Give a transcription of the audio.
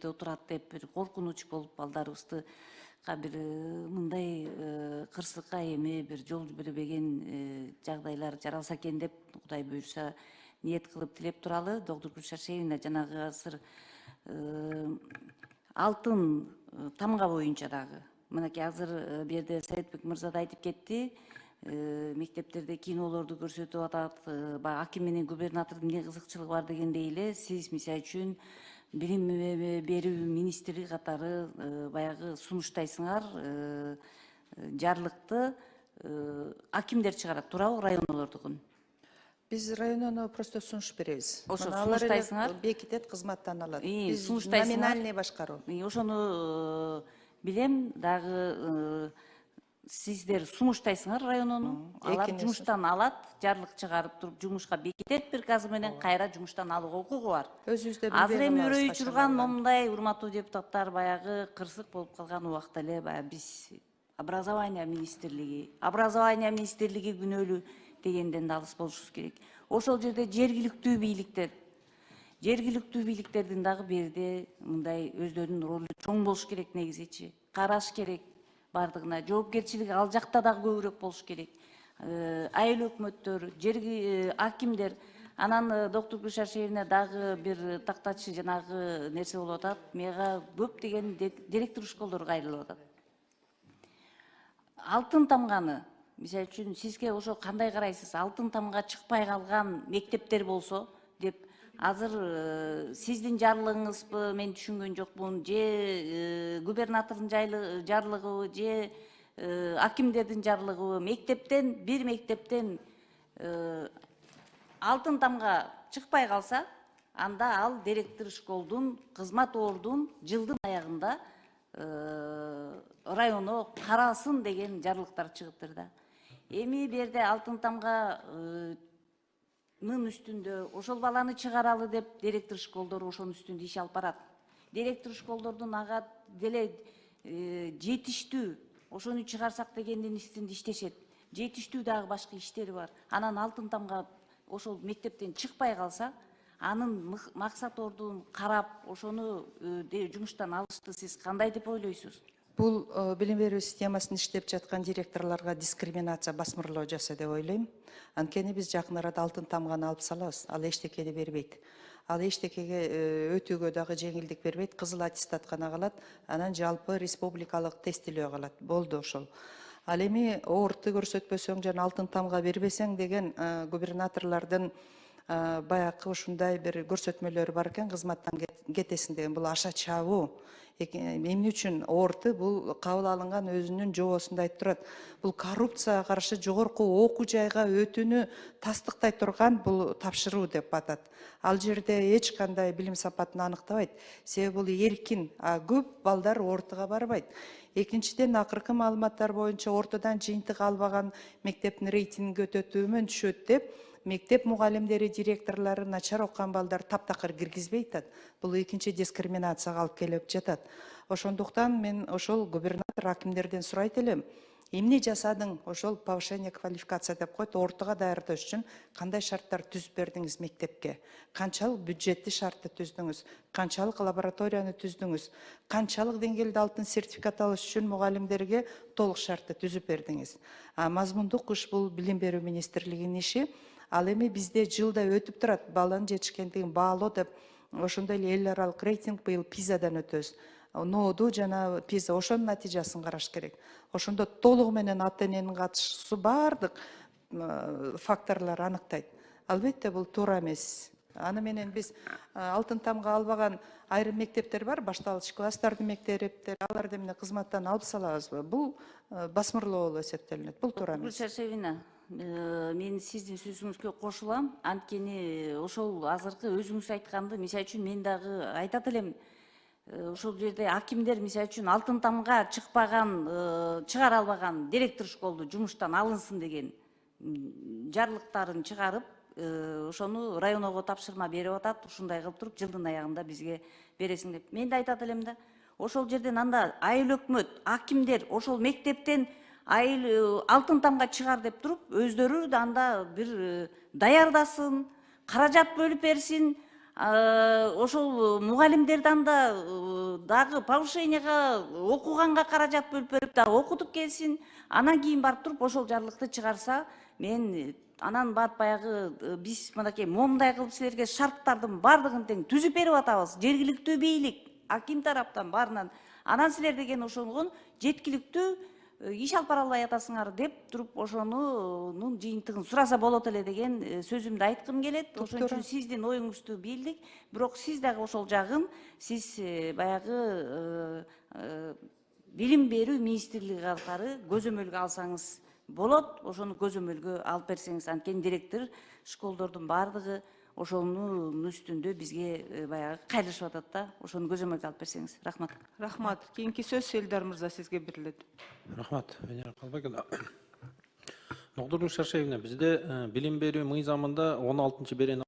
отурат деп бир коркунуч болуп балдарыбызды бир мындай кырсыкка эми бир жол бербеген жагдайлар жаралса экен деп Кудай буйрса ниет кылып тилеп туралы. Доктор Гүлшаршевина жанагы азыр алтын тамга боюнча дагы мынакей азыр бу жерде Советбек мырза да айтып кетти. Мектептерде кинолорду көрсөтүп атат, баягы аким менен губернатордун эмне кызыкчылыгы бар дегендей эле сиз мисалы үчүн билим берүү министри катары баягы сунуштайсыңар жарлыкты акимдер чыгарат, туурабы, районолордукун? Биз районуна просто сунуш беребиз. Ошо Алар сунуштайсыңар, бекитет, кызматтан алат. Биз сунуштайсыңар. номинальный башкаруу. Ошону билем, дагы сиздер сунуштайсыңар районуну, алар жумуштан алат, жарлык чыгарып туруп жумушка бекитет, приказы менен кайра жумуштан алууга укугу бар. Өзүбүздө Азыр эми өрөй учурган момундай урматтуу депутаттар баягы кырсык болуп калган убакта эле баягы биз образование министрлиги күнөөлүү дегенден да алыс болушубуз керек. Ошол жерде жергиликтүү бийликтердин дагы берде мындай өздөрүнүн ролу чоң болуш керек негизичи. Караш керек бардыгына, жоопкерчилиги ал жакта дагы көбүрөөк болуш керек. Айыл өкмөттөр, жерги акимдер, анан доктор Гүлшаршевина дагы бир тактачы жанагы нерсе болуп атат. Мага көп деген директор школдор кайрылып атат. Алтын тамганы, мисалы үчүн сизге ошо кандай карайсыз? Алтын тамга чыкпай калган мектептер болсо деп азыр сиздин жарлыгыңызбы мен түшүнгөн жокмун, же губернатордун жарлыгыбы, же акимдердин жарлыгыбы, бир мектептен алтын тамга чыкпай калса, анда ал директор школдун кызматордун жылдын аягында районо карасын деген жарлыктар чыгыптыр да. Эми бу жерде алтын тамганын үстүндө ошол баланы чыгаралы деп директор школдор ошонун үстүндө иш алып барат. Директор школдордун ага деле жетиштүү, ошону чыгарсак дегендин үстүндө иштешет. Жетиштүү дагы башка иштери бар. Анан алтын тамга ошол мектептен чыкпай калса, анын максат ордун карап, ошону жумуштан алышты сиз кандай деп ойлойсуз? Бул билим берүү системасын иштеп жаткан директорлорго дискриминация, басмырлоо жаса деп ойлойм. Анткени биз жакын арада алтын тамганы алып салабыз. Ал эчтекени бербейт. Ал эчтекеге өтүүгө дагы жеңилдик бербейт. Кызыл аттестат гана калат. Анан жалпы республикалык тестилөө калат. Болду ошол. Ал эми ооруту көрсөтпөсөң жана алтын тамга бербесең деген губернаторлордун баягы ушундай бир көрсөтмөлөрү бар экен, кызматтан кетесиң деген. Бул аша чабуу. Эмне үчүн ооруту бул кабыл алынган өзүнүн жобосунда айтып турат. Бул коррупцияга каршы жогорку окуу жайга өтүүнү тастыктай турган бул тапшыруу деп атат. Ал жерде эч кандай билим сапатын аныктабайт. Себеби бул эркин, көп балдар ортого барбайт. Экинчиден, акыркы маалыматтар боюнча ортодон жыйынтык албаган мектептин рейтинги өтө төмөн түшөт деп мектеп мугалимдери, директорлору начар окуган балдар таптакыр киргизбей атат. Бул экинчи дискриминацияга алып келип жатат. Ошондуктан мен ошол губернатор, акимдерден сурайт элем. Эмне жасадың? Ошол повышение квалификация деп коет, ортого даярдаш үчүн кандай шарттар түзүп бердиңиз мектепке? Канчалык бюджетти шартты түздүңүз? Канчалык лабораторияны түздүңүз? Канчалык деңгээлде алтын сертификат алыш үчүн мугалимдерге толук шартты түзүп бердиңиз? Мазмундук иш бул билим берүү министрлигинин иши. Ал эми бизде жылда өтүп турат, баланын жетишкендигин баалоо деп, ошондой эле эл аралык рейтинг быйыл пизадан өтөбүз. НООду жана пиза ошонун натыйжасын караш керек. Ошондо толугу менен ата эненин катышуусу баардык факторлор аныктайт. Албетте бул туура эмес. Аны менен биз алтын тамга албаган айрым мектептер бар, башталгыч класстардын мектептери, аларды эмне кызматтан алып салабызбы? Бул басмырлоо болуп эсептелинет. Бул туура эмес. Гүлшаршевина, мен сиздин сөзүңүзгө кошулам. Анткени ошол азыркы өзүңүз айтканды мисалы үчүн мен дагы айтат элем. Ошол жерде акимдер мисалы үчүн алтын тамга чыгара албаган директор школду жумуштан алынсын деген жарлыктарын чыгарып, ошону районго тапшырма берип атат. Ушундай кылып туруп жылдын аягында бизге бересиң деп. Мен да айтат элем да. Ошол жерден анда айыл өкмөт, акимдер ошол мектептен алтын тамга чыгар деп туруп, өздөрү анда бир даярдасын, каражат бөлүп берсин. ошол мугалимдерден да дагы повышенияга окуганга каражат бөлүп берип дагы окутуп келсин, анан кийин барып туруп ошол жарлыкты чыгарса, мен анан барып баягы биз мынакей момундай кылып силерге шарттардын баардыгын тең түзүп берип атабыз, жергиликтүү бийлик, аким тараптан баарынан. Анан силер деген ошонгон жеткиликтүү иш алып бара албай атасыңар деп туруп ошонун жыйынтыгын сураса болот эле деген сөзүмдү айткым келет. Ошон үчүн сиздин оюңузду билдик. Бирок сиз дагы ошол жагын сиз баягы билим берүү министрлиги катары көзөмөлгө алсаңыз болот. Ошону көзөмөлгө алып берсеңиз, анткени директор школдордун баардыгы ошонун үстүндө бизге баягы кайрылышып атат да. Ошону көзөмөлгө алып берсеңиз. Рахмат. Рахмат. Кийинки сөз Элдар мырза сизге берилет. Рахмат, Венера Калбекова. Ногдургул Шаршеевна, бизде билим берүү мыйзамында 16-беренеси